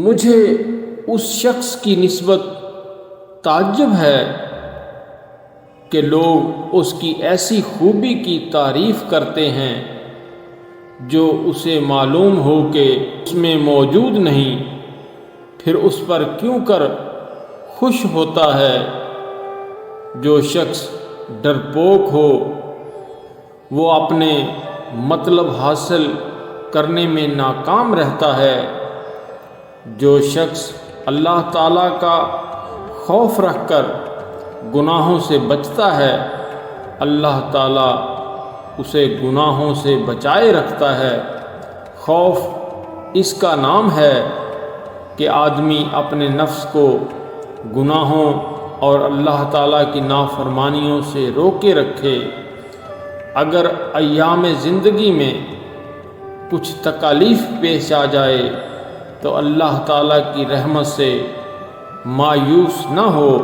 مجھے اس شخص کی نسبت تعجب ہے کہ لوگ اس کی ایسی خوبی کی تعریف کرتے ہیں جو اسے معلوم ہو کہ اس میں موجود نہیں، پھر اس پر کیوں کر خوش ہوتا ہے۔ جو شخص ڈرپوک ہو وہ اپنے مطلب حاصل کرنے میں ناکام رہتا ہے۔ جو شخص اللہ تعالیٰ کا خوف رکھ کر گناہوں سے بچتا ہے، اللہ تعالیٰ اسے گناہوں سے بچائے رکھتا ہے۔ خوف اس کا نام ہے کہ آدمی اپنے نفس کو گناہوں اور اللہ تعالیٰ کی نافرمانیوں سے روکے رکھے۔ اگر ایام زندگی میں کچھ تکالیف پیش آ جائے تو اللہ تعالیٰ کی رحمت سے مایوس نہ ہو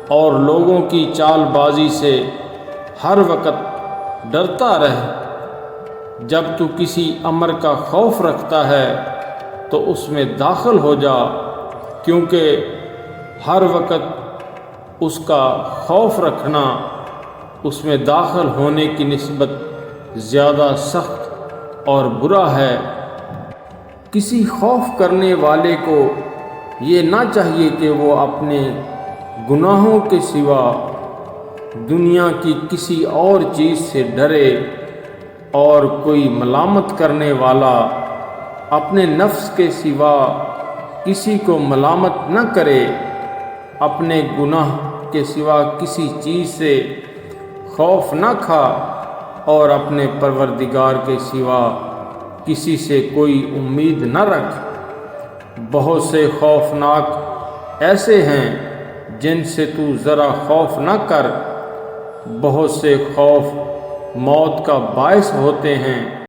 اور لوگوں کی چال بازی سے ہر وقت ڈرتا رہ۔ جب تو کسی امر کا خوف رکھتا ہے تو اس میں داخل ہو جا، کیونکہ ہر وقت اس کا خوف رکھنا اس میں داخل ہونے کی نسبت زیادہ سخت اور برا ہے۔ کسی خوف کرنے والے کو یہ نہ چاہیے کہ وہ اپنے گناہوں کے سوا دنیا کی کسی اور چیز سے ڈرے، اور کوئی ملامت کرنے والا اپنے نفس کے سوا کسی کو ملامت نہ کرے۔ اپنے گناہ کے سوا کسی چیز سے خوف نہ کھا اور اپنے پروردگار کے سوا کسی سے کوئی امید نہ رکھ۔ بہت سے خوفناک ایسے ہیں جن سے تو ذرا خوف نہ کر، بہت سے خوف موت کا باعث ہوتے ہیں۔